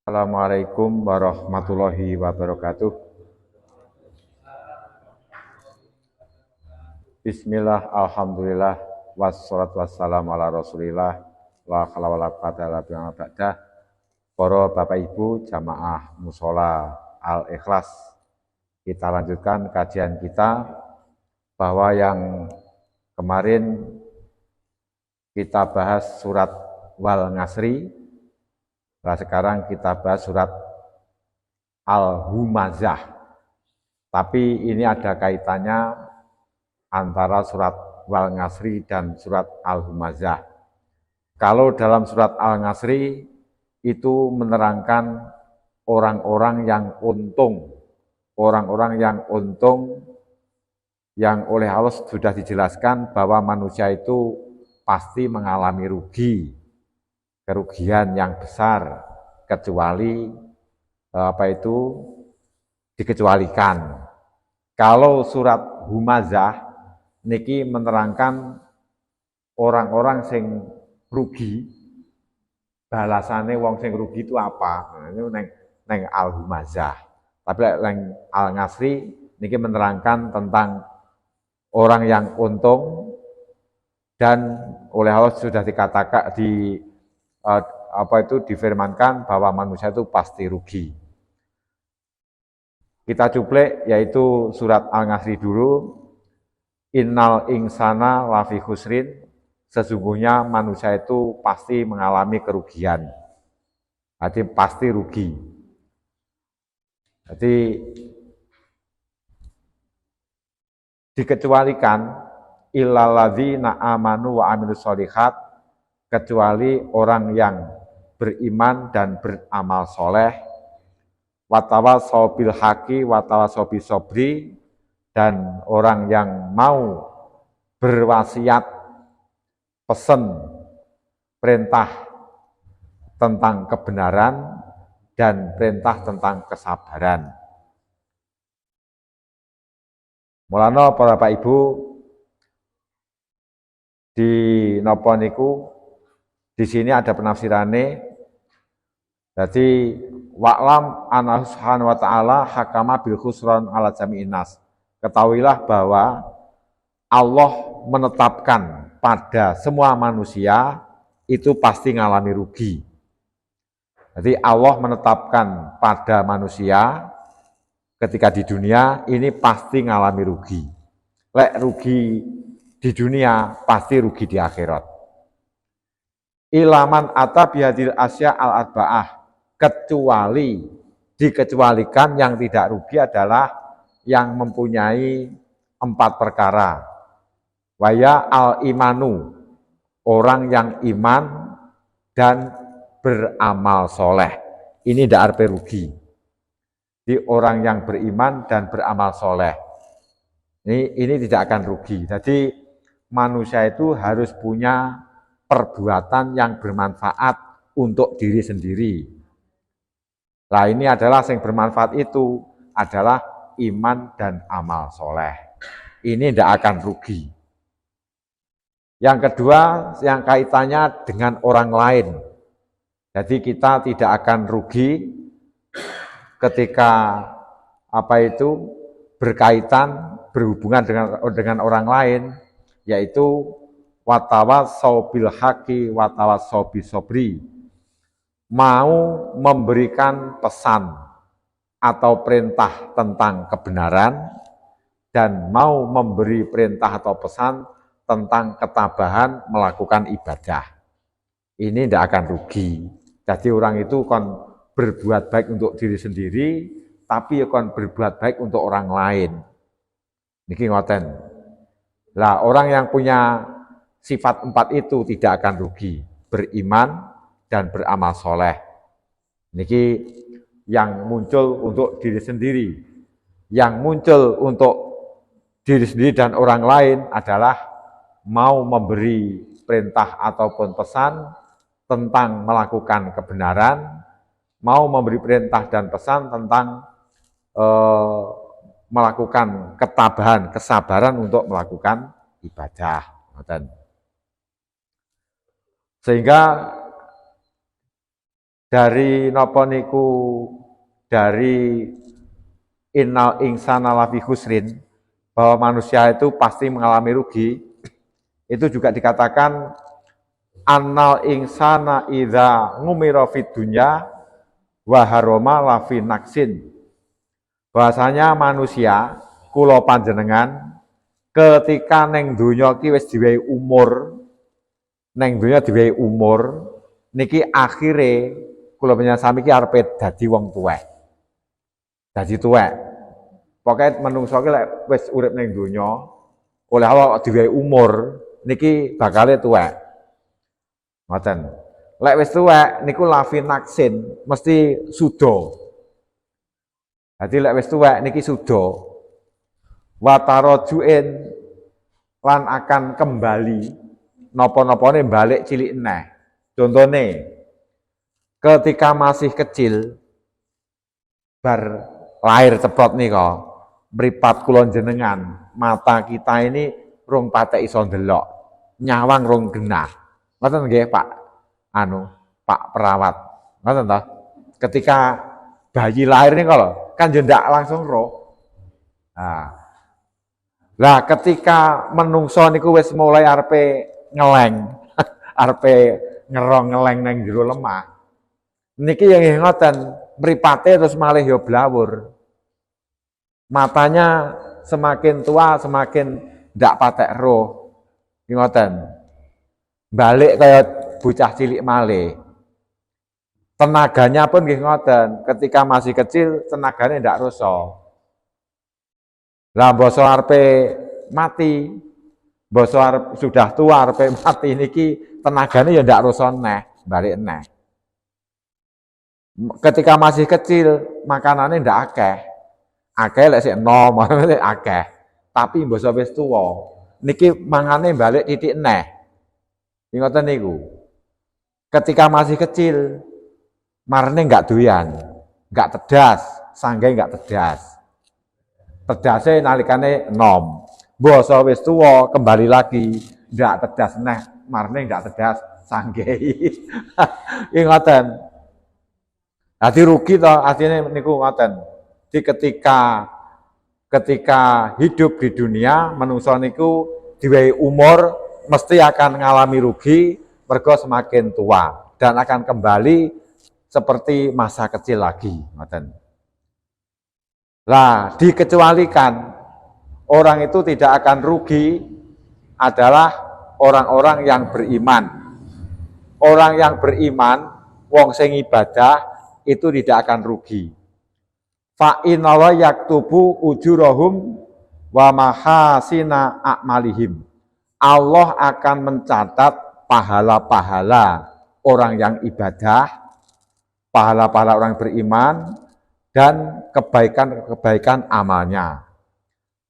Assalamualaikum warahmatullahi wabarakatuh. Bismillah, alhamdulillah, wassalatu wassalamu ala rasulillah, la haula wala quwata illa billah. Para Bapak Ibu jamaah Mushola Al-Ikhlas, kita lanjutkan kajian kita bahwa yang kemarin kita bahas surat Wal Ngasri. Nah, sekarang kita bahas surat Al-Humazah. Tapi ini ada kaitannya antara surat Wal Ngasri dan surat Al-Humazah. Kalau dalam surat Al-Ngasri itu menerangkan orang-orang yang untung. Orang-orang yang untung yang oleh Allah sudah dijelaskan bahwa manusia itu pasti mengalami kerugian yang besar, kecuali dikecualikan. Kalau surat Humazah niki menerangkan orang-orang sing rugi, balasane wong sing rugi itu apa? Nah, ini neng Al-Humazah. Tapi neng Al-Ngasri niki menerangkan tentang orang yang untung dan oleh Allah sudah dikatakan difirmankan bahwa manusia itu pasti rugi. Kita cuplek yaitu surat Al-Ngasri dulu. Innal insana lafi khusrin, sesungguhnya manusia itu pasti mengalami kerugian. Jadi pasti rugi. Jadi dikecualikan illalladzina amanu wa amilus sholihat, kecuali orang yang beriman dan beramal soleh, watawasau bil haqi watawasau bis sobri, dan orang yang mau berwasiat pesan perintah tentang kebenaran dan perintah tentang kesabaran. Mulane para Bapak Ibu di napa niku di sini ada penafsirane. Jadi wa'lam anna subhanahu wa ta'ala hakama bil khusran ala jami'in nas. Ketahuilah bahwa Allah menetapkan pada semua manusia itu pasti mengalami rugi. Jadi Allah menetapkan pada manusia ketika di dunia ini pasti mengalami rugi. Lek rugi di dunia pasti rugi di akhirat. Ilaman ata bihadil asya al-arba'ah, kecuali dikecualikan yang tidak rugi adalah yang mempunyai 4 perkara. Waya al-imanu, orang yang iman dan beramal soleh. Ini tidak arti rugi. Jadi orang yang beriman dan beramal soleh. Ini tidak akan rugi. Jadi manusia itu harus punya perbuatan yang bermanfaat untuk diri sendiri. Nah, ini adalah yang bermanfaat itu adalah iman dan amal soleh. Ini tidak akan rugi. Yang kedua, yang kaitannya dengan orang lain. Jadi kita tidak akan rugi ketika berkaitan berhubungan dengan orang lain, yaitu watawasau bil haqi watawasau bis sobri, mau memberikan pesan atau perintah tentang kebenaran dan mau memberi perintah atau pesan tentang ketabahan melakukan ibadah. Ini tidak akan rugi. Jadi orang itu kan berbuat baik untuk diri sendiri, tapi kan berbuat baik untuk orang lain. Niki ngoten. Lah, orang yang punya sifat 4 itu tidak akan rugi, beriman dan beramal soleh. Niki yang muncul untuk diri sendiri. Yang muncul untuk diri sendiri dan orang lain adalah mau memberi perintah ataupun pesan tentang melakukan kebenaran, mau memberi perintah dan pesan tentang melakukan ketabahan, kesabaran untuk melakukan ibadah. Sehingga dari napa niku dari innal insana lafi khusrin, bahwa manusia itu pasti mengalami rugi, itu juga dikatakan annal insana idza ngumira fid dunya wa haroma lafi naksin. Bahasanya manusia kula panjenengan ketika neng dunya ki wis diwehi umur, neng dunya diwehi umur niki akhire kula panjenengan sami ki arepe dadi wong tuwek. Dadi tuwek. Pokoke menungso ki lek wis urip neng dunya oleh Allah diwehi umur niki bakale tuwek. Ngoten. Lek wis tuwek niku lafi naksin mesti suda. Jadi lek wis tuwek niki suda. Wa tarajuin lan akan kembali napa-napane balik cilik neh. Contone ketika masih kecil bar lahir ceprot nika mripat kula jenengan mata kita ini rung patek iso ndelok nyawang rung genah ngoten nggih Pak Pak perawat ngoten toh ketika bayi lahir nika lho kan yo ndak langsung roh lah ketika menungso niku wis mulai arepe ngeleng arepe ngerong ngeleng nang jero lemah niki yang ngoten mripate terus malih yo blawur matanya semakin tua semakin ndak patek roh ngoten balik kaya bocah cilik malih tenaganya pun nggih ngoten ketika masih kecil tenaganya ndak rasa lah basa arepe mati basa arep sudah tua arepe mati niki tenagane ya ndak rasa neh balik neh ketika masih kecil makanannya ndak akeh lek sik enom akeh tapi basa wis tuwa niki mangane balik titik neh ngoten niku ketika masih kecil marane enggak doyan enggak tedas sangge enggak tedas tedase nalikane enom basa wis tuwa kembali lagi enggak tedas neh marane enggak tedas sangge iki ngoten dadi rugi to artine niku ngoten di ketika hidup di dunia menungso niku diwehi umur mesti akan mengalami rugi mergo semakin tua dan akan kembali seperti masa kecil lagi ngoten. Lah dikecualikan orang itu tidak akan rugi adalah orang-orang yang beriman. Orang yang beriman wong sing ibadah itu tidak akan rugi. Fa innallaha yaktubu ujurahum wa mahasina a'malihim. Allah akan mencatat pahala-pahala orang yang ibadah, pahala-pahala orang beriman, dan kebaikan-kebaikan amalnya.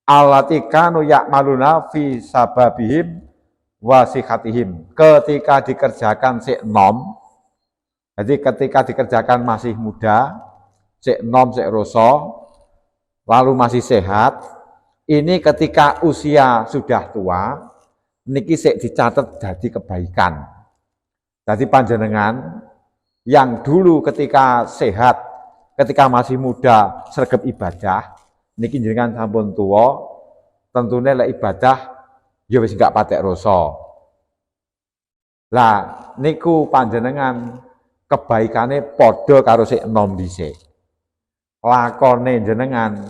Allati kanu ya'maluna fi sababihim wa sikhatihim. Ketika dikerjakan sik nom, jadi ketika dikerjakan masih muda, sik nom sik rasa, lalu masih sehat, ini ketika usia sudah tua, niki sik dicatat jadi kebaikan. Jadi panjenengan yang dulu ketika sehat, ketika masih muda sregep ibadah, niki jenengan sampun tuwa, tentunya lek ibadah ya wis gak patek rasa. Lah niku panjenengan kebaikane padha karo sik enom dhisik. Lakone jenengan,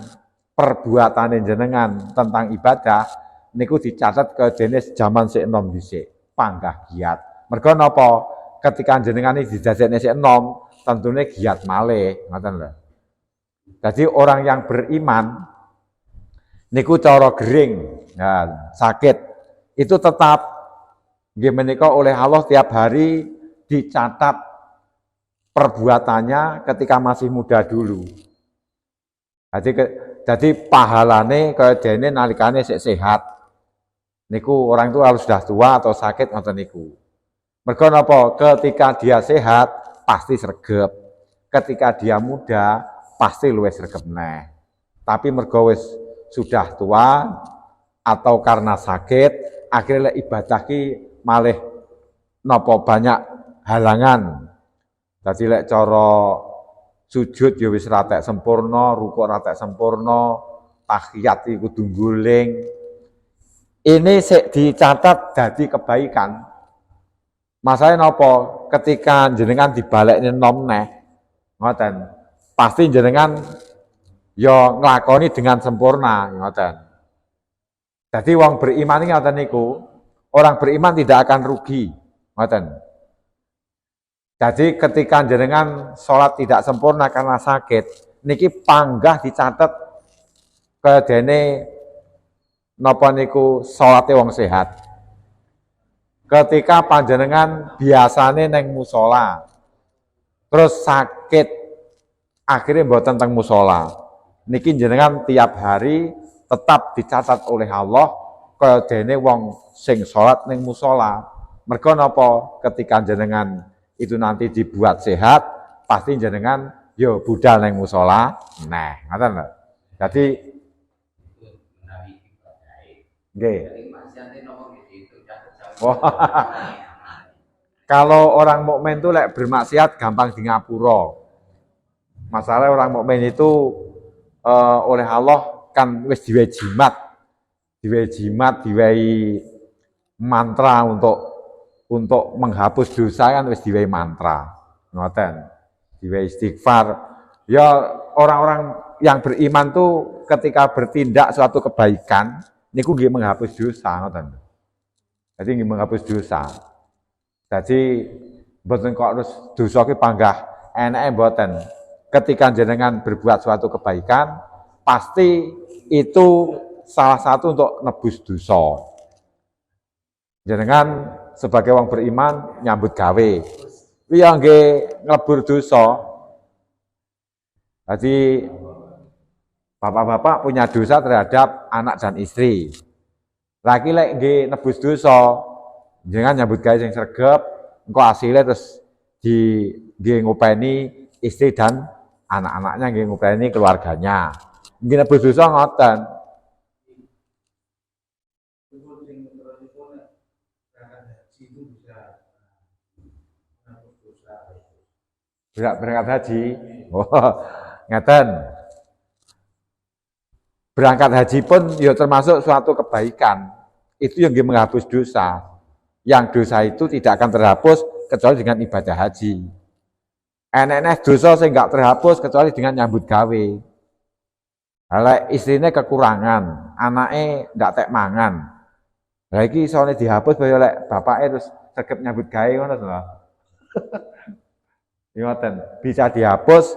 perbuatane jenengan tentang ibadah niku dicatat ke jenis zaman sik enom dhisik, panggah giat. Mergo napa? Ketika jenengan iki didadekne sik enom, tentunya giat malih, ngoten lho. Jadi orang yang beriman niku cara gering, nah, sakit itu tetap nggih menika oleh Allah tiap hari dicatat perbuatannya ketika masih muda dulu. Jadi pahalane kaya dene nalikane sik sehat. Niku orang itu harus sudah tua atau sakit ngoten niku. Mergo napa? Ketika dia sehat pasti sregep. Ketika dia muda pasti luwih sregep neh. Tapi mergo wis sudah tua atau karena sakit, akhirnya ibadah ki malih napa banyak halangan. Dadi lek cara sujud ya wis ra tek sempurna, rukuk ra tek sempurna, tahiyat iku kudu guling. Ini sik dicatat dadi kebaikan. Masalah napa? Ketika jenengan dibalekne nom neh, ngoten. Pasti jenengan ya nglakoni dengan sempurna, ngoten. Jadi wong beriman iki ngoten niku, orang beriman tidak akan rugi, ngoten. Jadi ketika jenengan sholat tidak sempurna karena sakit, niki panggah dicatat ke dene napa niku sholate wong sehat. Ketika panjenengan biasane neng musola, terus sakit akhirnya mboten teng musola, niki jenengan tiap hari tetap dicatat oleh Allah ke dene wong sing sholat neng musola. Mergo napa? Ketika jenengan itu nanti dibuat sehat, pasti jenengan yo budal neng musola. Nah, ngoten lho. Jadi nggih. Kalau orang mukmin itu lek bermaksiat gampang di ngapura. Masalah orang mukmin itu oleh Allah kan wis diwehi jimat, diwehi mantra untuk menghapus dosa kan wis diwehi mantra. Ngoten. Diwehi istighfar. Ya orang-orang yang beriman tuh ketika bertindak suatu kebaikan niku nggih menghapus dosa, ngoten. Jadi nggih menghapus dosa. Jadi mboten kok terus dosa ki panggah enake mboten. Ketika jenengan berbuat suatu kebaikan, pasti itu salah satu untuk nebus dosa. Jenengan sebagai wong beriman nyambut gawe. Kuwi ya nggih nglebur dosa. Jadi bapak-bapak punya dosa terhadap anak dan istri. Lagi lek nggih nebus dosa, jenengan nyambut gawe sing sregep, engko asile terus di nggih ngopeni istri dan anak-anaknya, nggih ngopeni keluarganya. Nggih nebus dosa ngoten. Berangkat haji. Oh, ngeten. Berangkat haji pun ya termasuk suatu kebaikan. Itu yang menghapus dosa. Yang dosa itu tidak akan terhapus kecuali dengan ibadah haji. Enek-enek dosa sing enggak terhapus kecuali dengan nyambut gawe. Lek istrine kekurangan, anake ndak tek mangan. Lah iki isone dihapus kaya lek bapake terus sregep nyambut gawe ngono lho. Ngoten, bisa dihapus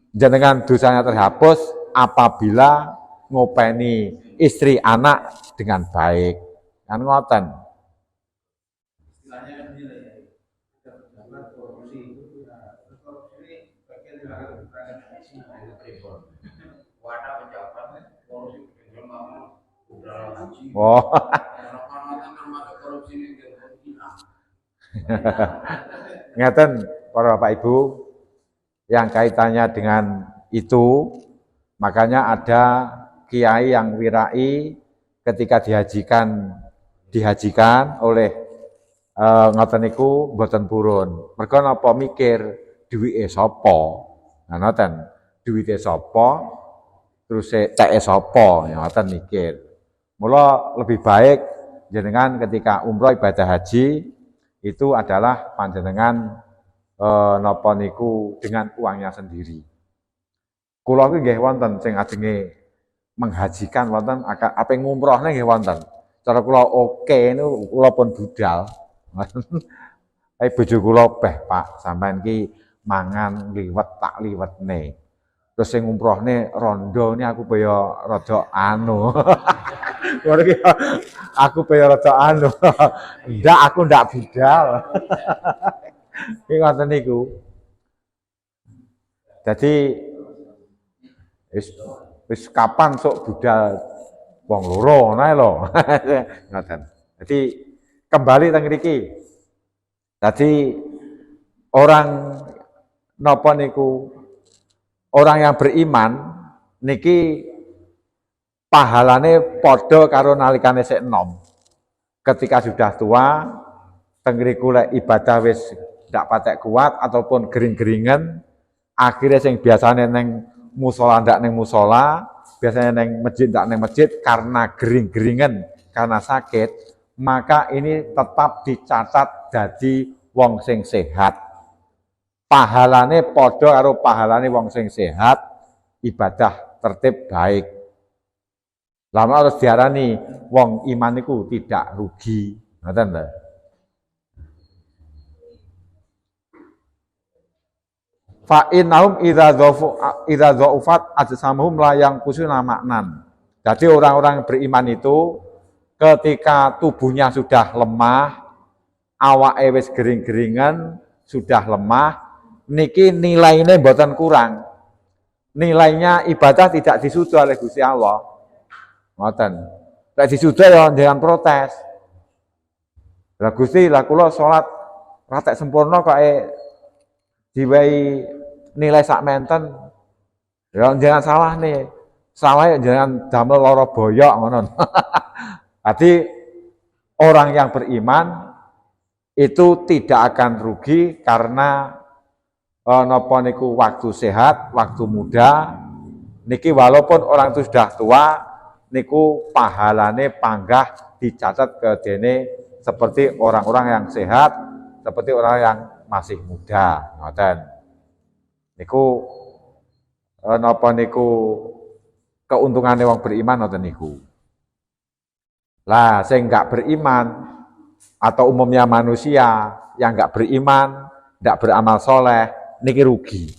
jenengan dosanya terhapus apabila ngopeni istri anak dengan baik. Kan ngoten. Oh. Ngeten para Bapak Ibu, yang kaitannya dengan itu, makanya ada kiai yang wirai ketika dihajikan oleh ngoten niku mboten purun. Mergo napa mikir duwike sapa? Nah ngoten, duwite sapa? Terus teke sapa? Ya ngoten mikir. Mula lebih baik jenengan ketika umroh ibadah haji itu adalah panjenengan napa niku dengan uangnya sendiri. Kula iki nggih wonten sing ajenge menghajikan wonten apa ngumrohne nggih wonten. Cara kula oke niku kula pun budal. Tapi bojo kula Pak, sampean ki mangan liwet tak liwetne. Terus sing ngumrohne rondo ini aku kaya rada anu. Aku kaya rada anu. Ndak, aku ndak budal. Iki ngoten niku. Jadi wis kapan sok budal wong loro ngono lho. Ngoten. Jadi kembali teng mriki. Jadi orang napa niku orang yang beriman niki pahalane padha karo nalikane sik enom. Ketika sudah tua teng mriku lek ibadah wis ndak patek kuat ataupun gering-geringen, akhirnya sing biasanya neng musola ndak neng musola, biasanya neng masjid ndak neng masjid karena gering-geringen, karena sakit, maka ini tetap dicatat jadi wong sing sehat. Pahalane padha karo pahalane wong sing sehat, ibadah tertib baik. Lama harus diarani wong iman niku tidak rugi, ngoten lho. Fa innahum idza dha'ufat ajsamuhum la yanqusuna maknan. Jadi orang-orang beriman itu ketika tubuhnya sudah lemah, awake wis gering-geringan, sudah lemah, niki nilainya mboten kurang. Nilainya ibadah tidak disuda oleh Gusti Allah. Ngoten. Lek disuda ya jangan protes. Lah Gusti, lah kula salat ratek sempurna kok diwehi nilai sak menten. Ya jangan salah nih. Salah ya jangan damel lara boyok ngono. Jadi orang yang beriman itu tidak akan rugi karena napa niku waktu sehat, waktu muda. Niki walaupun orang itu sudah tua, niku pahalane panggah dicatat ke dene seperti orang-orang yang sehat, seperti orang yang masih muda, ngoten. Niku napa niku keuntungane wong beriman ngoten niku. Lah sing enggak beriman atau umumnya manusia yang enggak beriman, enggak beramal soleh, niki rugi.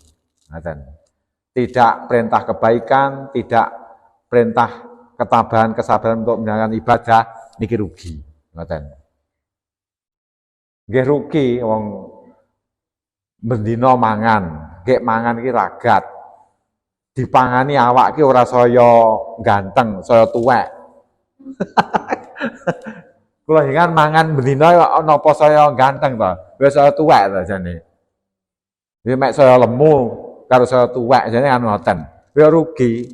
Ngoten. Tidak perintah kebaikan, tidak perintah ketabahan, kesabaran untuk menjalankan ibadah, niki rugi. Ngoten. Nggih rugi wong bendina mangan, nggih mangan iki ragat. Dipangani awak ki ora saya ganteng, saya tuwek. Kula ingat mangan bendina napa saya ganteng to? Wis saya tuwek to jane. Iki mek saya lemu karo saya tuwek jane anu ngoten. Ya rugi.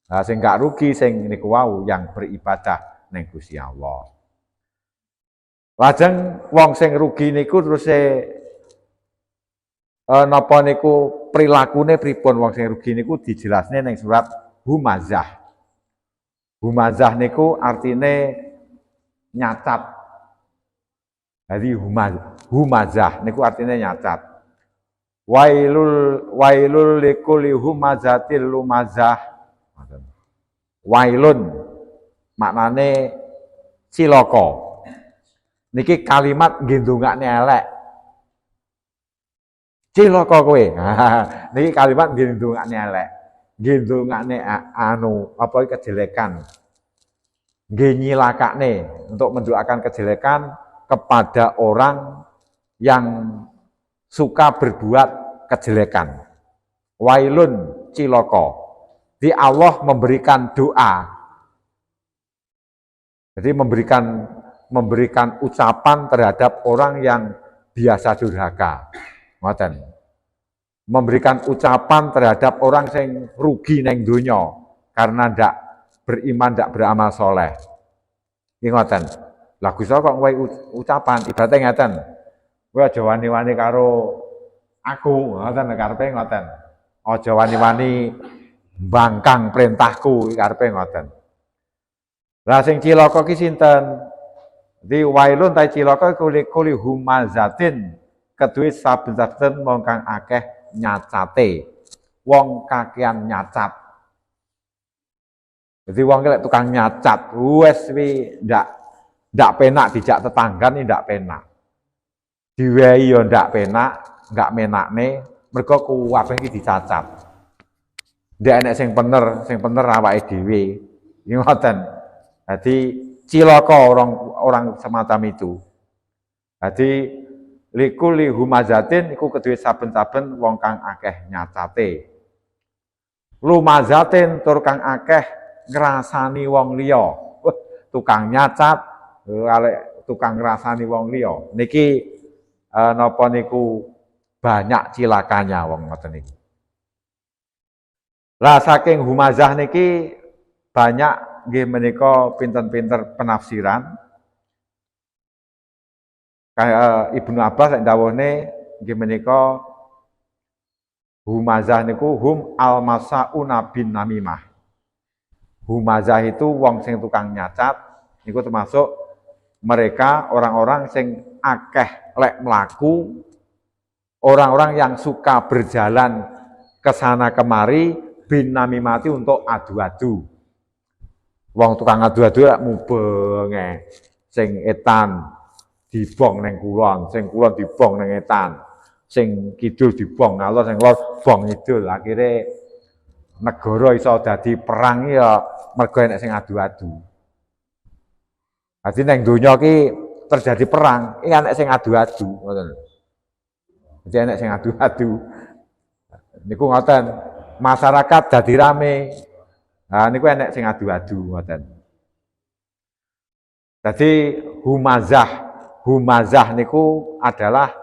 Nah, sing gak rugi sing niku wau yang beribadah ning Gusti Allah. Lajeng wong sing rugi niku terus napa niku prilakune pripun wong sing rugi niku dijelasne ning surat Humazah. Humazah niku artine nyacat. Jadi humazah niku artine nyacat. Wailul likulli humazatil lumazah. Wailun maknane cilaka. Niki kalimat nggih ndongakne elek. Cilaka kowe. Niki kalimat nggih ndongakne elek. Nggih ndongakne anu apa kejelekan. Nggih nyilakane untuk mendoakan kejelekan kepada orang yang suka berbuat kejelekan. Wailun cilaka. Jadi Allah memberikan doa. Jadi memberikan ucapan terhadap orang yang biasa durhaka. Ngoten. Memberikan ucapan terhadap orang yang rugi neng donya karena ndak beriman, ndak beramal soleh. Iki ngoten. Lah Gusti kok ngowe ucapan ibaratnya ngeten. Kowe aja wani-wani karo aku, ngoten karepe ngoten. Aja wani-wani bangkang perintahku karepe ngoten. Lah sing cilaka ki sinten? Di wailun ta cilaka kuli humazatin keduwe saben-saben wong kang akeh nyacate. Wong kakean nyacat. Jadi wong lek tukang nyacat, wis wi ndak penak dijak tetanggan ndak penak. Diwehi yo ndak penak, nggak menakne mergo kuwabeh iki dicacat. Ndak enek sing bener awake dhewe. Iki ngoten. Dadi cilaka orang semacam itu. Dadi likuli humazatin iku keduwe saben-saben wong kang akeh nyacate. Lumazatin tur kang akeh ngrasani wong liya. Tukang nyacat, tukang ngrasani wong liya. Niki napa niku banyak cilakanya wong ngoten niki. Lah saking humazah niki banyak nggih menika pinter-pinter penafsiran. Ibnu Abbas lek dawuhne nggih menika humazah niku hum almasauna bin namimah. Humazah itu wong sing tukang nyacat niku termasuk mereka orang-orang sing akeh lek mlaku, orang-orang yang suka berjalan ke sana kemari bin namimati untuk adu-adu. Wong tukang adu-adu lek mubeng sing etan dibong neng kulon, sing kulon dibong neng etan, sing kidul dibong ngalor, sing lor bong idul. Akhirnya negara iso dadi perang ya mergo enek sing adu-adu. Dadi neng donya ki terjadi perang, iki enek sing adu-adu, ngoten. Dadi enek sing adu-adu. Niku ngoten, masyarakat dadi rame. Nah niku enek sing adu-adu ngoten. Dadi humazah niku adalah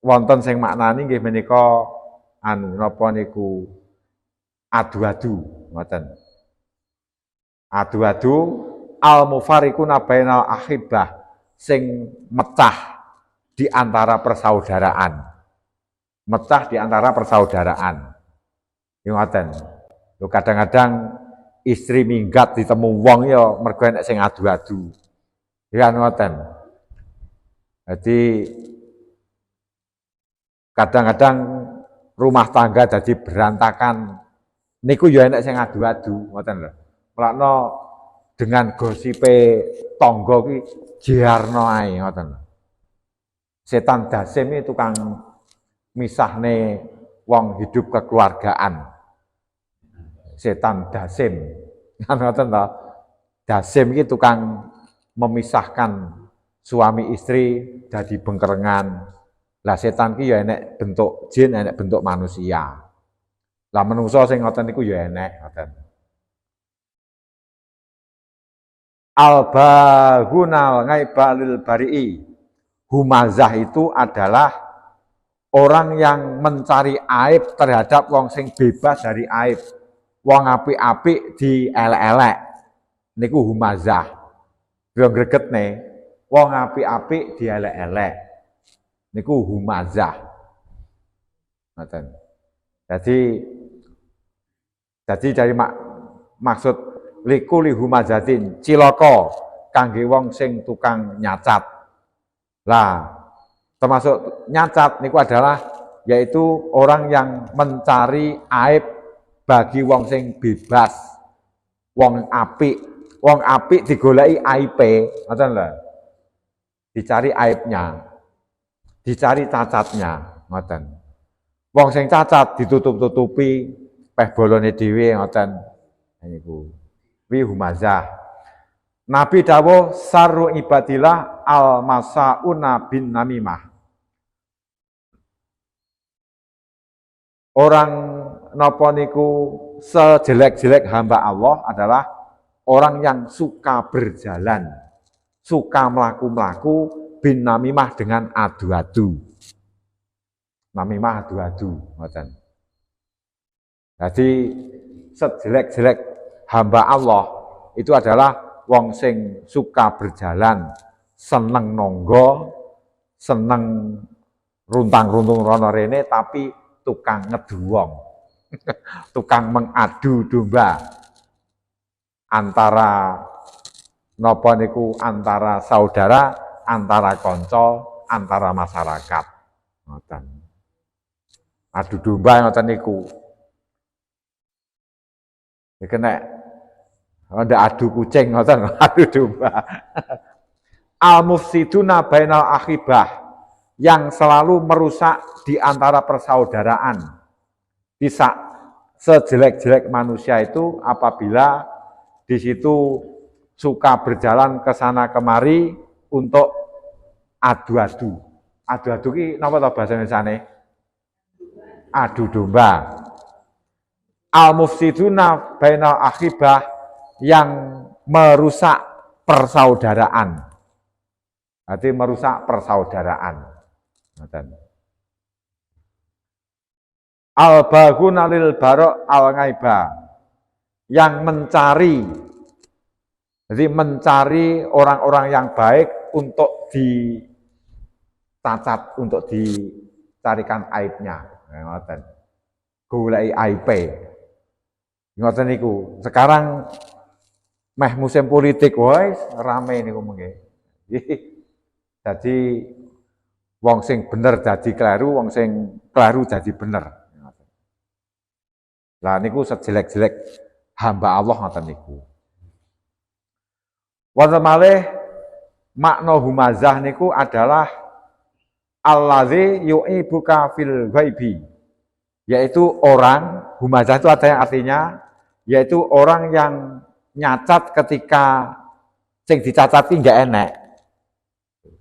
wonten sing maknani nggih menika napa niku adu-adu ngoten. Adu-adu al-mufariquna bainal ahibbah sing mecah di antara persaudaraan. Mecah di antara persaudaraan. Ngoten. Lho kadang-kadang istri minggat ditemu wong ya mergo enek sing adu-adu. Ya ngoten. Jadi kadang-kadang rumah tangga jadi berantakan. Niku ya enek sing adu-adu, ngoten lho. Mulakno dengan gosipe tangga ki jiarno ae ngoten lho. Setan dasim itu tukang misahne wong hidup kekeluargaan. Setan dasim. Ngoten lho. Dasim iki tukang memisahkan suami istri jadi bengkerengan. Lah setan ki ya enek bentuk jin, enek bentuk manusia. Lah menungso sing ngoten niku ya enek ngoten. Al-baghunal ngaibalil bari'i. Humazah itu adalah orang yang mencari aib terhadap wong sing bebas dari aib. Wong apik-apik dielek-elek. Niku humazah. Yo gregetne, wong apik-apik dielek-elek. Niku humazah. Ngoten. Jadi dari maksud likuli humazatin cilaka kangge wong sing tukang nyacat. Lah, termasuk nyacat niku adalah yaitu orang yang mencari aib bagi wong sing bebas. Wong apik digoleki aibe, ngoten lho. Dicari aibnya. Dicari cacatnya, ngoten. Wong sing cacat ditutup-tutupi peh bolone dhewe ngoten. Niku. Wi humazah. Nabi dawuh sarru ibadillah al-masauna bin namimah. Orang napa niku sejelek-jelek hamba Allah adalah orang yang suka berjalan, suka melaku-melaku bin namimah dengan adu-adu. Namimah adu-adu, ngoten. Jadi sejelek-jelek hamba Allah itu adalah wong sing suka berjalan, seneng nonggo, seneng runtang-runtung rono rene tapi tukang ngedu wong. Tukang mengadu domba antara napa niku antara saudara, antara kanca, antara masyarakat. Ngoten. Adu domba ngoten niku. Iki nek ndak adu kucing ngoten, adu domba. Al-mufsiduna bainal akhibah yang selalu merusak di antara persaudaraan. Bisa sejelek-jelek manusia itu apabila di situ suka berjalan ke sana kemari untuk adu-adu. Adu-adu ki napa to bahasa Indonesiane? Adu domba. Al-mufsiduna bainal akhibah yang merusak persaudaraan. Berarti merusak persaudaraan. Al-baghuna lil barok al-ghaiba yang mencari, jadi mencari orang-orang yang baik untuk cacat untuk dicarikan aibnya. Ngoten. Goleki aibe. Ngoten niku. Sekarang meh musim politik wae rame niku mengke. Jadi wong sing bener dadi kleru, wong sing kleru dadi bener. Lah niku sejelek-jelek hamba Allah ngoten niku. Wonten malih makna humazah niku adalah allazi yu'ibuka fil ghaibi, yaitu orang, humazah itu ada yang artinya yaitu orang yang nyacat ketika sing dicacati enggak enek.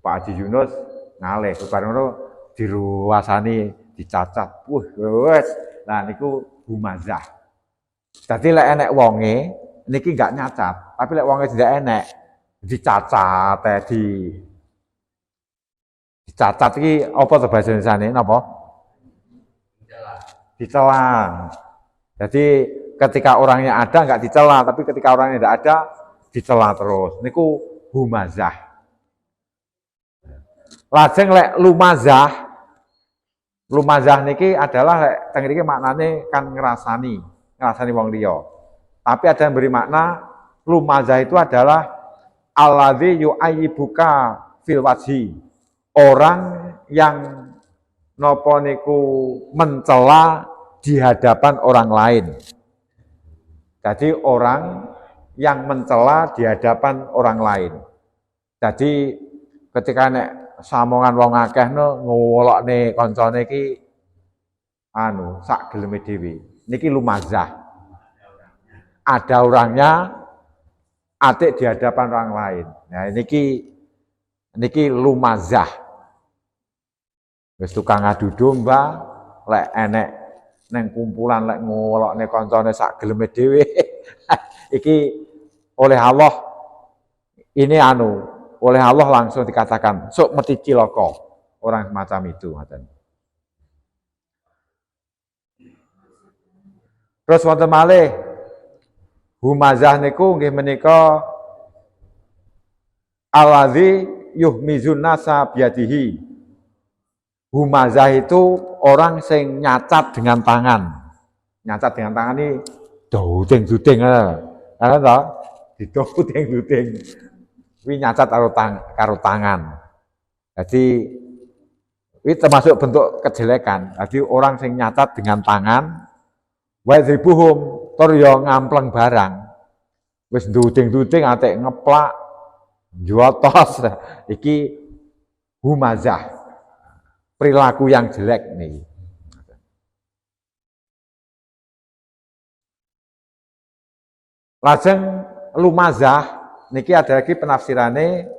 Pak Haji Yunus ngalih bareng diruwasani dicacat. Wes. Nah niku humazah. Dadi lek enek wonge niki enggak nyacat, tapi lek wonge tidak enek dicacat dicacat iki apa to bahasa Indonesiane napa? Dicela. Jadi ketika orangnya ada enggak dicela, tapi ketika orangnya tidak ada dicela terus. Niku humazah. Lajeng lek lumazah niki adalah lek teng mriki maknane kan ngrasani wong liya. Tapi ada yang beri makna lumazah itu adalah alladzi yu'ayyibuka fil wajhi. Orang yang napa niku mencela di hadapan orang lain. Jadi orang yang mencela di hadapan orang lain. Jadi ketika nek samongan wong akeh ngolokne kancane iki sak geleme dhewe. Niki lumazah. Ada orangnya atik di hadapan orang lain. Nah niki lumazah. Wis tukang adu domba, lek enek neng kumpulan lek ngolokne kancane sak geleme dhewe. Iki oleh Allah ini oleh Allah langsung dikatakan sok mati cilaka orang semacam itu. Terus wonten malih humazah niku nggih menika allazi yuhmizun nasa biyadihi. Humazah itu orang sing nyacat dengan tangan. Nyacat dengan tangan ini duding-duding ana to diduding-duding. Kuwi nyacat karo tangan. Jadi ini termasuk bentuk kejelekan. Jadi orang sing nyacat dengan tangan wa dribuhum tur ya ngampleng barang. Wis duding-duding atik ngeplak jotos. Iki humazah. Perilaku yang jelek nih. Lajeng lumazah niki ada lagi penafsirane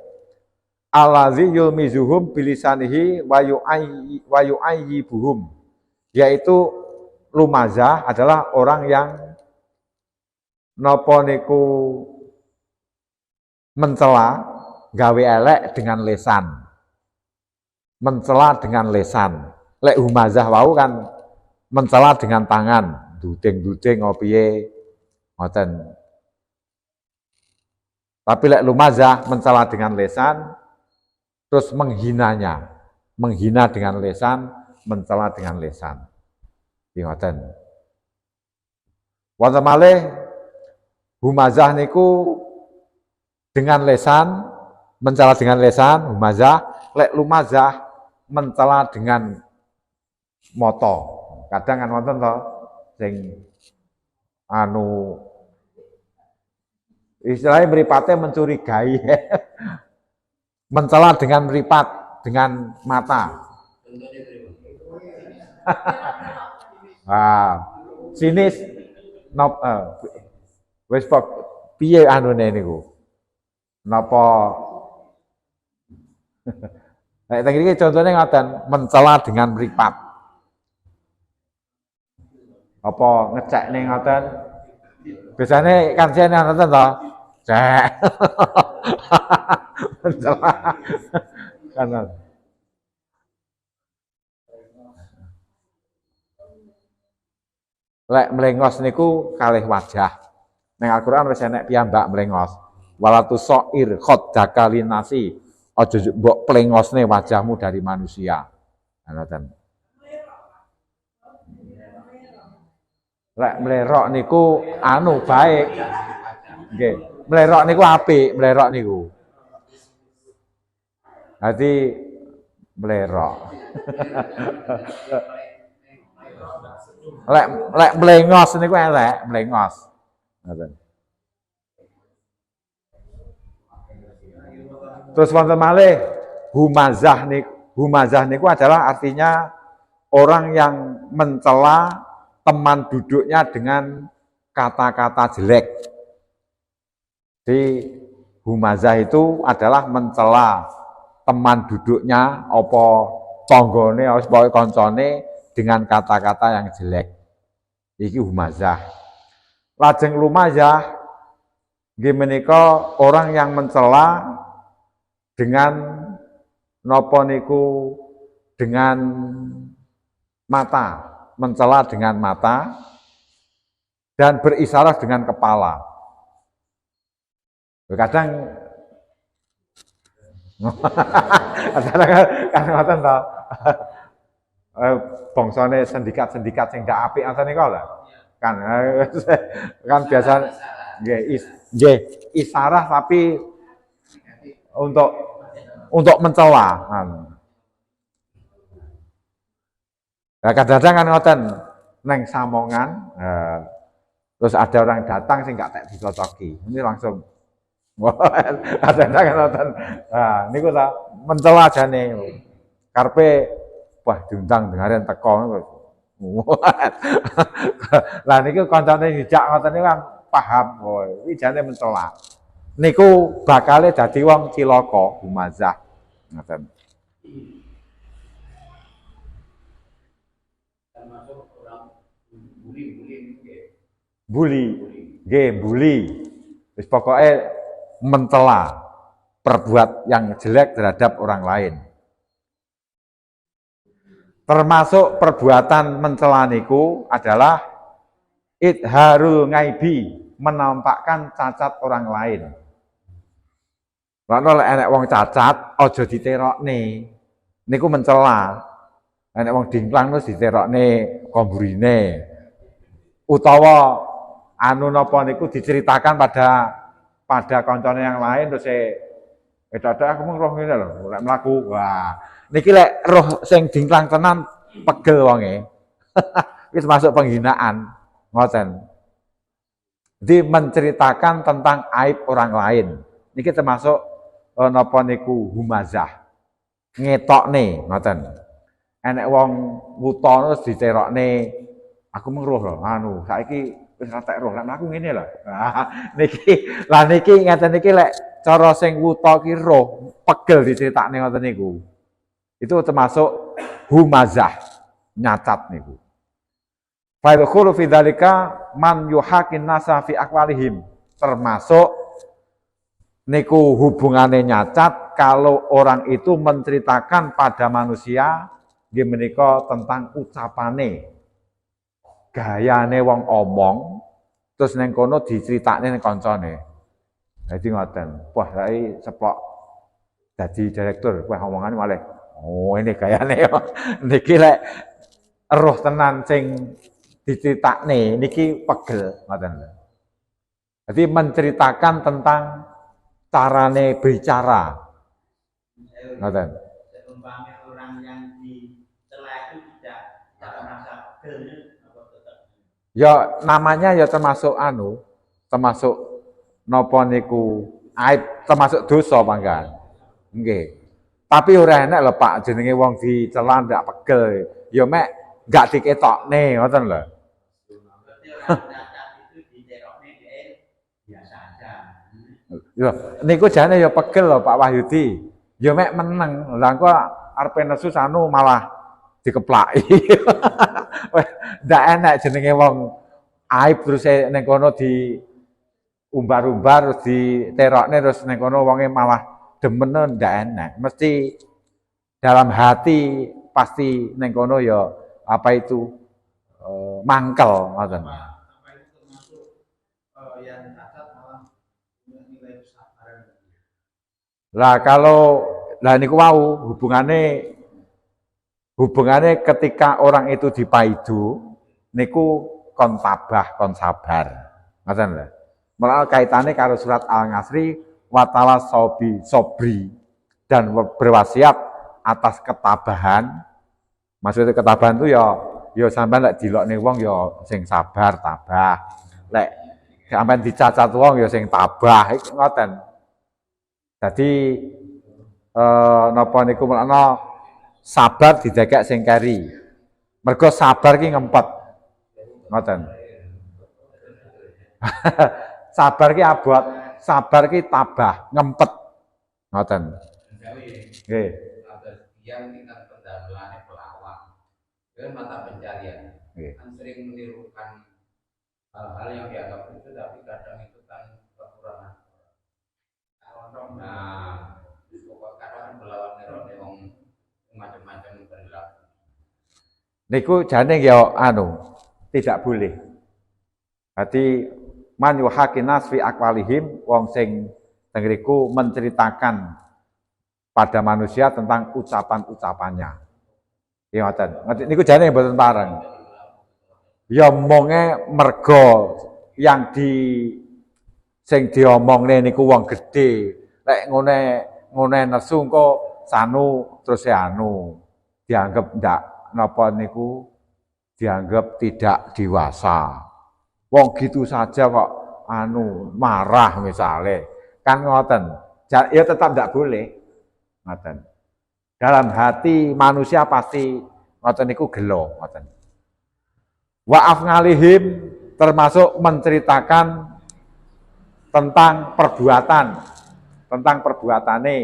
allazi yulmizuhum bilisanihi wa yu'ayyibuhum, yaitu lumazah adalah orang yang napa niku mencela gawe elek dengan lesan. Mencela dengan lesan. Lek humazah wau kan mencela dengan tangan, duding-duding piye ngoten. Tapi lek lumazah mencela dengan lesan terus menghinanya. Menghina dengan lesan, mencela dengan lesan. Ngoten. Wonten malih humazah niku dengan lesan, mencela dengan lesan, humazah, lek lumazah mencela dengan moto. Kadang kan wonten to sing istilahnya mripate mencurigai. Mencela dengan mripat, dengan mata. Sinis wis piye niku? Napa nek teng iki contone ngoten, mencela dengan mripat. Apa ngecekne ngoten? Biasane kan jane ngoten to. Cek. Mencela. Kanan. Lek mlengos niku kalih wajah. Ning Al-Qur'an wis enek piyambak mlengos. Walatu soir khot jakalinasi aja mbok plengosne wajahmu dari manusia. Ngoten. Lek mlerok niku anu baik. Nggih, mlerok niku apik, mlerok niku. Dadi mlerok. lek mlengos niku elek, mlengos. Ngoten. Terus wonten malih humazah niku adalah artinya orang yang mencela teman duduknya dengan kata-kata jelek. Jadi humazah itu adalah mencela teman duduknya apa tanggane apa kancane dengan kata-kata yang jelek. Iki humazah. Lajeng lumazah nggih menika orang yang mencela dengan napa niku dengan mata, mencela dengan mata dan berisarat dengan kepala. Kadang kan ngoten to. Bangsane sendikat-sendikat sing ndak apik ngoten niku lho. Kan biasa nggih isarah tapi untuk mencela. Nah, kadang-kadang kan ngoten neng samongan, terus ada orang datang sing gak tak dicocoki. Ini langsung kadang-kadang kan ngoten. Nah, niku ta mencela jane. Karepe wah diundang dengaran teko. Lah niku kancane dijak ngoten niku kan paham, oh iki jane mencela. Niku bakale dadi wong cilaka, humazah. Ngoten. Termasuk orang bully nggih, bully. Wis pokoke mencela, perbuat yang jelek terhadap orang lain. Termasuk perbuatan mencela niku adalah idharul ngaibi, menampakkan cacat orang lain. Lan lek enek wong cacat aja diterokne. Niku mencela. Enek wong dingklang terus diterokne komburine. Utawa anu napa niku diceritakan pada kancane yang lain terus dadak aku mung roh ngene lho, lek mlaku. Wah, niki lek roh sing dingklang tenan pegel wonge. Iki termasuk penghinaan. Ngoten. Jadi menceritakan tentang aib orang lain. Niki termasuk napa niku humazah. Ngetokne, ngoten. Enek wong wuta terus diterokne, aku mengroh lho, anu, saiki wis ratek roh, lek aku ngene lho. Niki ngeten niki lek cara sing wuta ki roh, pegel diceritakne ngoten niku. Itu termasuk humazah, nyacat niku. Fa yadkhulu fi dzalika man yuhaqin nasa fi aqwalihim, termasuk niku hubungane nyacat kalau orang itu menceritakan pada manusia nggih menika tentang ucapane. Gayane wong omong terus ning kono diceritakne ning kancane. Dadi ngoten. Wah, saiki seplok dadi direktur, wah omongane malih. Oh, ini gayane. Niki lek roh tenan sing diceritakne niki pegel ngoten. Jadi menceritakan tentang carane bicara. Ngoten. Seumpama orang yang dicela itu tidak merasa pegel apa tetap. Ya namanya ya termasuk termasuk napa niku aib, termasuk dosa mangkan. Nggih. Tapi ora enak lho Pak jenenge wong dicela ndak pegel. Ya mek gak diketokne ngoten lho. Berarti orang cacat itu diterokne biasa aja. Lho, niku jane ya pegel lho Pak Wahyudi. Ya mek meneng. Lah engko arepe nesu anu malah dikeplaki. Ndak enak jenenge wong aib terus ning kono di umbar-umbar terus diterokne terus ning kono wonge malah demen ndak enak. Mesti dalam hati pasti ning kono ya apa itu mangkel ngoten. Apa itu termasuk yang cacat malah nilai kesabaran. Lah kalau lah niku wau hubungannya ketika orang itu dipaidu niku kon tabah kon sabar. Ngoten lho. Malah kaitannya karo surat Al-Ngasri watawa sobri dan berwasiat atas ketabahan. Maksudnya ketabahan itu ya sampean lek dilokne wong ya sing sabar tabah. Lek sampean dicacat wong ya sing tabah iku ngoten. Dadi napa niku menawa sabar didekek sing keri. Mergo sabar ki ngempet. Ngoten. Sabar ki abot, sabar ki tabah, ngempet. Ngoten. Nggih. Yang tingkat pendamelan pelawak. Itu mata pencarian. Kan sering menirukan hal-hal yang dianggap itu tapi kadang itu kan kekurangan. Nah, kadang melawan nerone macam-macam perilaku. Niku jane ya tidak boleh. Berarti man yuhakinas fi aqwalihim wong sing tengriku menceritakan pada manusia tentang ucapan-ucapannya. Ya ngoten. Niku jane mboten pareng. Ya omonge mergo yang sing diomongne niku wong gedhe. Lek ngene nesu engko sanu terus dianggap ndak napa niku dianggap tidak dewasa. Wong gitu saja kok marah misalnya. Kan ngoten. Ya tetap ndak boleh. Ngoten. Dalam hati manusia pasti ngoten niku gelo ngoten. Wa'af ngalihim termasuk menceritakan tentang perbuatane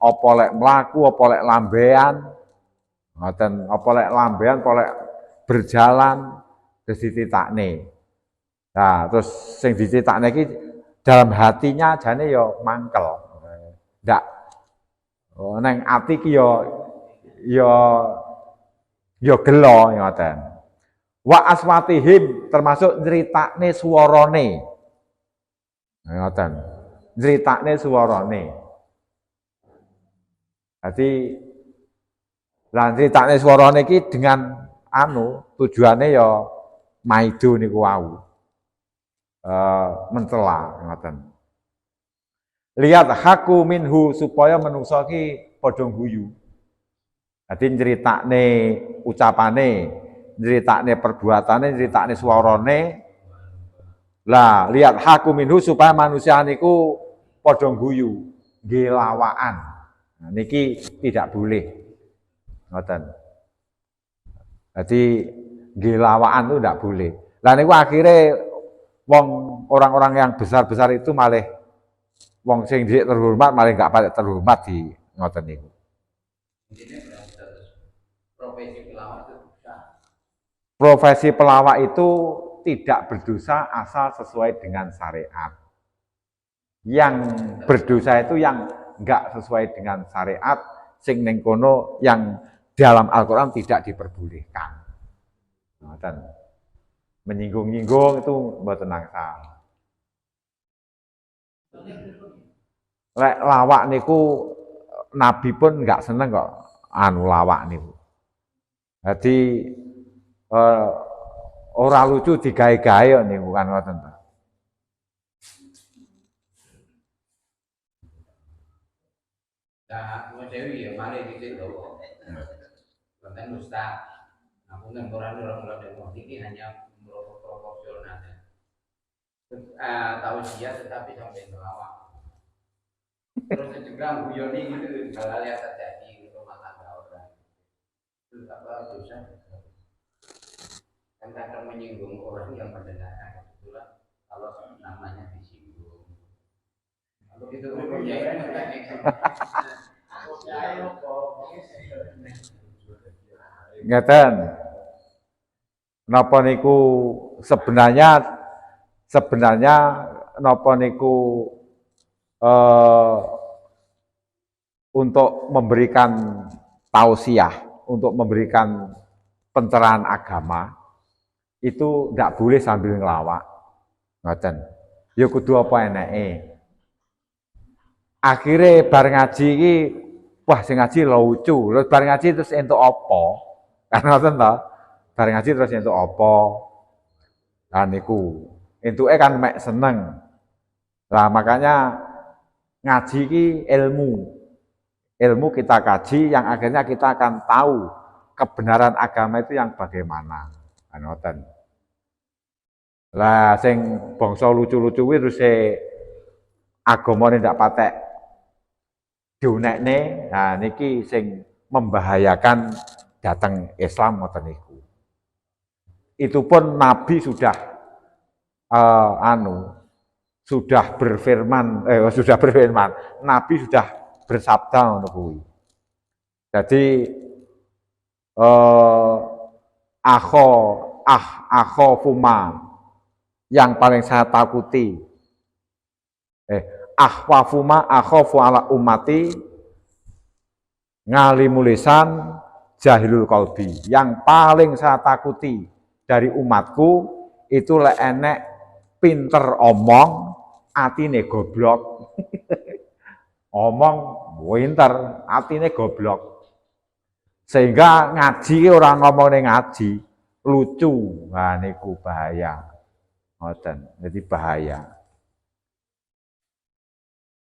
apa lek mlaku apa lek lambean ngoten apa lek lambean apa lek berjalan terus dititakne. Nah, terus sing dititakne iki dalam hatinya jane ya mangkel. Ndak neng ati ki ya gelo ngoten. Wa aswatihim termasuk nyritakne swarane. Ngoten. Nyritakne swarane. Dadi lan nyritakne swarane iki dengan tujuane ya maido niku wau. Mencela ngoten. Lihat haku minhu supaya menungso ki padha guyu. Dadi nyritakne ucapane, nyritakne perbuatane, nyritakne swarane. Lah, lihat haku minhu supaya manusia niku padha guyu, nggih lawakan. Nah, niki tidak boleh. Ngoten. Dadi nggih lawakan itu tidak boleh. Lah niku akhirnya orang-orang yang besar-besar itu malah wong sing dhisik terhormat malah enggak pada terhormat di ngoten niku. Profesi pelawak itu tidak berdosa asal sesuai dengan syariat. Yang berdosa itu yang enggak sesuai dengan syariat sing ning kono yang dalam Al-Qur'an tidak diperbolehkan. Ngoten. Menyinggung-nyinggung itu mboten angsal. Lek lawak niku Nabi pun enggak seneng kok lawak niku. Jadi ora lucu digawe-gawe kok niku kan ngoten ta. Nah, Mas Dewi ya mari dikit lho. Konten Ustaz. Aku ngemporan orang ini hanya proporsional. Tahu dia tetapi sampai melawak. Terus juga guyoni gitu hal-hal yang terjadi di rumah tangga orang. Itu apa dosa? Kan kadang menyinggung orang yang mendengarkan kebetulan kalau namanya disinggung. Kalau itu hukumnya ngeten. Napa niku sebenarnya napa niku untuk memberikan tausiah, untuk memberikan pencerahan agama itu tidak boleh sambil ngelawak. Ngoten. Ya kudu apa eneke. Akhire bar ngaji iki wah sing ngaji lucu, terus bareng ngaji terus entuk apa? Kan ngoten to. Bareng ngaji terus entuk apa? Lah niku entuke kan mek seneng. Lah makanya ngaji ki ilmu. Ilmu kita kaji yang akhirnya kita akan tahu kebenaran agama itu yang bagaimana. Kan ngoten. Lah sing bangsa lucu-lucu kuwi terus agamane ndak patek diunekne. Nah niki sing membahayakan datang Islam ngoten niku. Itu pun Nabi sudah sudah berfirman, Nabi sudah bersabda ngono kuwi. Jadi akhofuma yang paling saya takuti akhwafuma akhofu ala ummati ngalimul lisan jahilul qalbi. Yang paling saya takuti dari umatku itu lek enek pinter omong atine goblok. Omong pinter atine goblok. Sehingga ngaji orang ngomongnya ngaji lucu. Nah niku bahaya. Ngoten, jadi bahaya.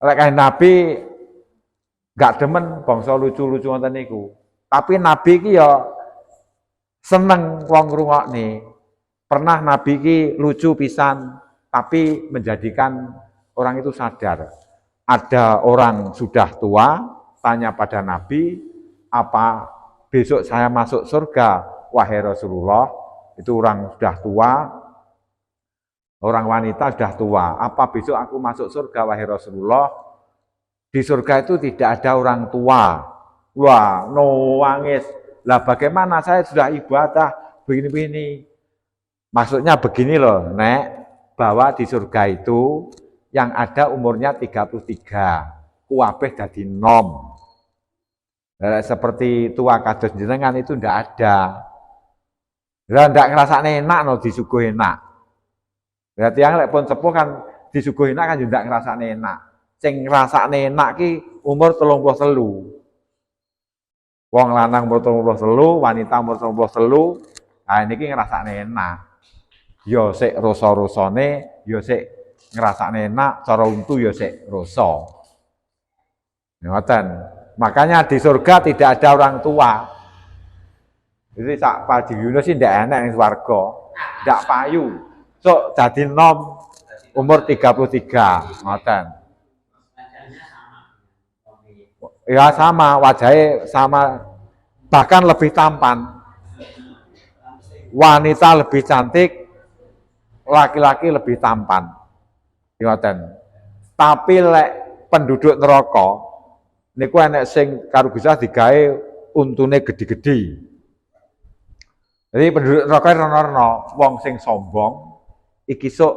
Lek Nabi gak demen bangsa lucu-lucu ngoten niku. Tapi Nabi ki ya seneng wong ngrungokne. Pernah Nabi ki lucu pisan, tapi menjadikan orang itu sadar. Ada orang sudah tua tanya pada Nabi, apa besok saya masuk surga? Wahai Rasulullah, itu orang sudah tua, orang wanita sudah tua. Apa besok aku masuk surga, wahai Rasulullah? Di surga itu tidak ada orang tua. Wah, nangis. Lah bagaimana saya sudah ibadah begini-begini. Maksudnya begini loh, Nek, bahwa di surga itu yang ada umurnya 33. Kuwabeh dadi nom. Seperti tua kados jenengan itu ndak ada. Lah ndak ngrasakne enak no disuguh enak. Berarti yang lek pun sepuh kan disuguh enak kan juga ndak ngrasakne enak. Sing ngrasakne enak ki umur 33. Wong lanang umur 33, wanita umur 33. Nah niki ngrasakne enak. Ya sik rasa-rasane, ya sik ngrasakne enak, cara untu ya sik rasa. Ngoten. Makanya di surga tidak ada orang tua. Jadi sak Pak Yunus sih ndak enak ning swarga. Ndak payu. Sok dadi nom umur 33, ngoten. Ya sama, wajahnya sama, bahkan lebih tampan. Wanita lebih cantik, laki-laki lebih tampan. Ngoten. Tapi lek penduduk neraka niku enek sing karo bisa digawe untune gede-gede. Jadi penduduk neraka rono-rono wong sing sombong iki sok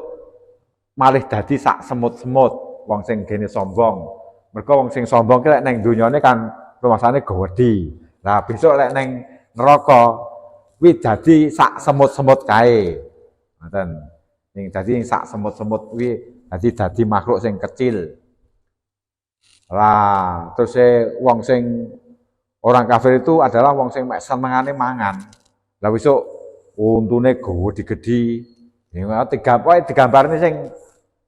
malih dadi sak semut-semut wong sing gene sombong. Mergo wong sing sombong ki lek ning donyane kan rumasane gawedi. Lah besok lek ning neraka kuwi dadi sak semut-semut kae. Ngoten. Ning dadi sak semut-semut kuwi dadi makhluk sing kecil. Lah terus wong sing orang kafir itu adalah wong sing mek senengane mangan. Lah besok untune gede-gede. Ya digambarne sing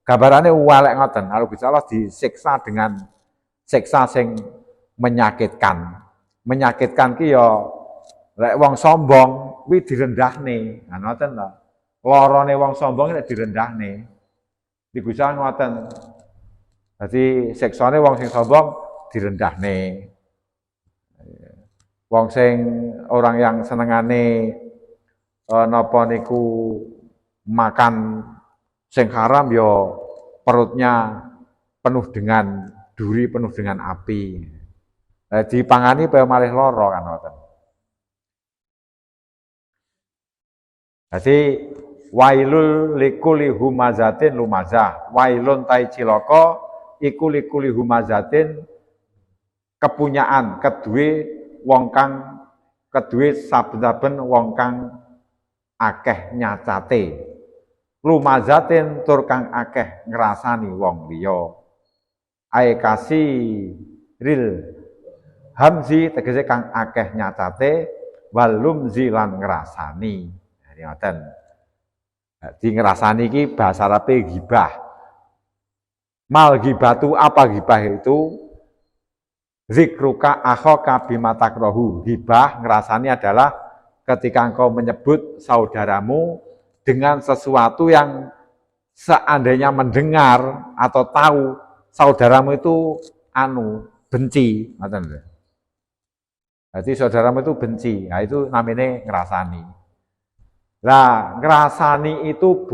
gambarane walek ngoten. Kalau bisa Allah disiksa dengan siksa sing menyakitkan. Menyakitkan ki ya lek wong sombong kuwi direndahne. Nah ngoten to. Lorone wong sombong nek direndahne. Digusa ngoten. Dadi siksane wong sing sombong direndahne. Wong sing orang yang senengane napa niku makan sing haram ya perutnya penuh dengan duri, penuh dengan api. Dipangani kaya malih lara kan ngoten. Jadi wailul likuli humazatin lumazah. Wailun tai cilaka iku likuli humazatin kepunyaan kedue wong kang kedue saben-saben wong kang akeh nyacate. Lumazatin tur kang akeh ngrasani wong liya. Ae kasih ril hamzi tegese kang akeh nyacate, walumzi lan ngrasani. Jadi ngoten. Jadi ngrasani iki bahasa Arabe ghibah. Mal ghibatu apa ghibah itu? Zikruka akhaka bima takrahu. Ghibah ngrasani adalah ketika engkau menyebut saudaramu dengan sesuatu yang seandainya mendengar atau tahu saudaramu itu benci, ngoten. Jadi saudaramu itu benci, nah itu namanya ngerasani. Nah, ngerasani itu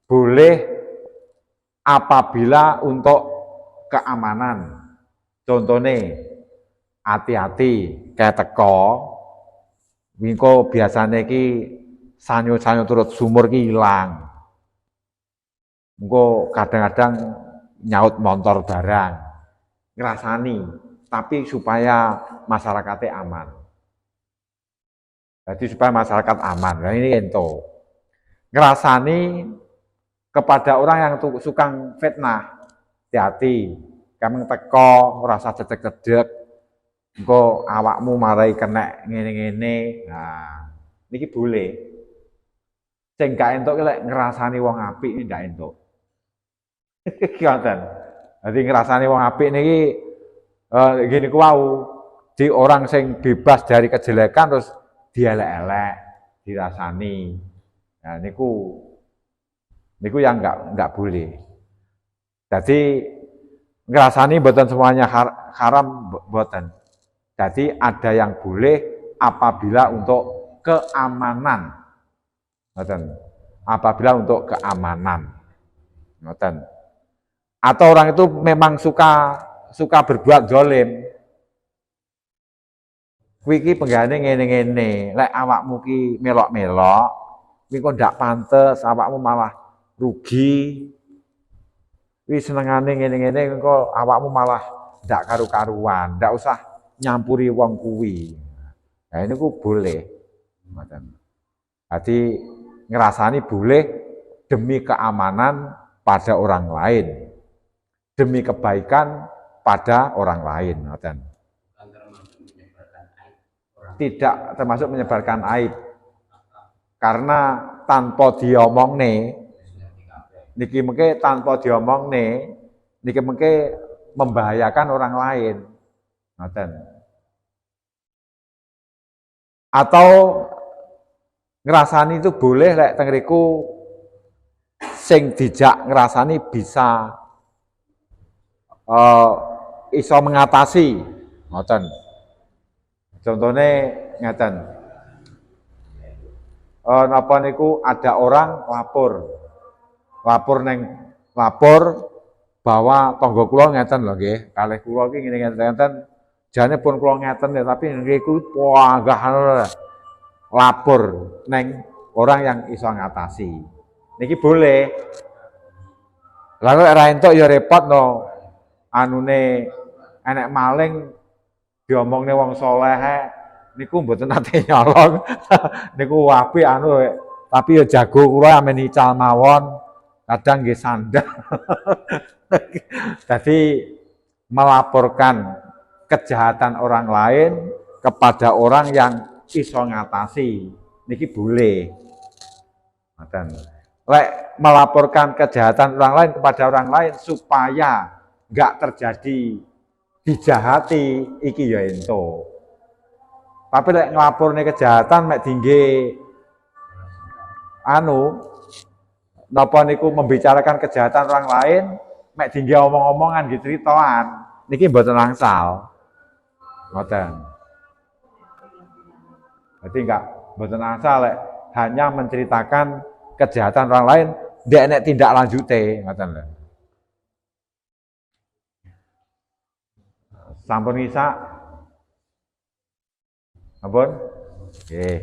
boleh apabila untuk keamanan. Contohnya, hati-hati kayak teko, wingko biasanya ki sanyo-sanyo turut sumur ki hilang. Engko kadang-kadang nyaut motor barang, ngerasani, tapi supaya masyarakatnya aman. Jadi supaya masyarakat aman. Nah ini ento. Ngerasani kepada orang yang suka fitnah, hati-hati. Kamu teko, rasa cedek-cedek, engko awakmu marai kena ngene-ngene. Nah, niki boleh. Sing gak entuk lek ngrasani wong apik iki ndak entuk. Ngoten. Jadi ngrasani wong apik niki gini ku wau. Di orang sing bebas dari kejelekan terus dielek-elek, dirasani. Nah niku yang enggak boleh. Jadi ngrasani mboten semuanya haram mboten. Jadi ada yang boleh apabila untuk keamanan. Ngoten. Apabila untuk keamanan. Ngoten. Atau orang itu memang suka berbuat zalim. Kuwi iki penggane ngene-ngene, lek awakmu ki melok-melok, kuwi kok ndak pantes, awakmu malah rugi. Kuwi senengane ngene-ngene kok awakmu malah ndak karu-karuan, ndak usah nyampuri wong kuwi. Nah ini ku boleh. Jadi ngerasani boleh demi keamanan pada orang lain, demi kebaikan pada orang lain. Tidak termasuk menyebarkan aib, karena tanpa diomongne, niki mengke tanpa diomongne, niki mengke membahayakan orang lain. Atau ngerasani itu boleh lek tengriku sing dijak ngerasani bisa iso mengatasi, ngoten. Contohnya ngeten. Napa niku ada orang lapor bahwa tangga kula ngeten lho nggih, kalih kula iki ngene-ngene jane pun kula ngeten ya, tapi niku panggah lapor neng orang yang iso ngatasi. Niki boleh. Lalu ora entuk ya repot no. Anune enek maling diomongne wong saleh niku mboten nate nyolong. Niku apik tapi ya jago kula amen ical mawon, kadang nggih sandal. Jadi melaporkan kejahatan orang lain kepada orang yang iso ngatasi niki boleh. Lek melaporkan kejahatan orang lain kepada orang lain supaya enggak terjadi dijahati iki ya ento. Tapi lek nglaporne kejahatan mek dingge napa niku membicarakan kejahatan orang lain mek dingge omong-omongan gitu ceritaan niki mboten angsal. Ngoten. Jadi enggak mboten angsal lek hanya menceritakan kejahatan orang lain ndek nek tindak lanjute, ngoten lho. Sampun isa. Ampun. Nggih.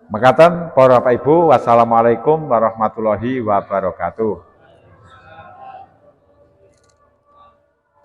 Mekaten para Bapak Ibu, wassalamualaikum warahmatullahi wabarakatuh.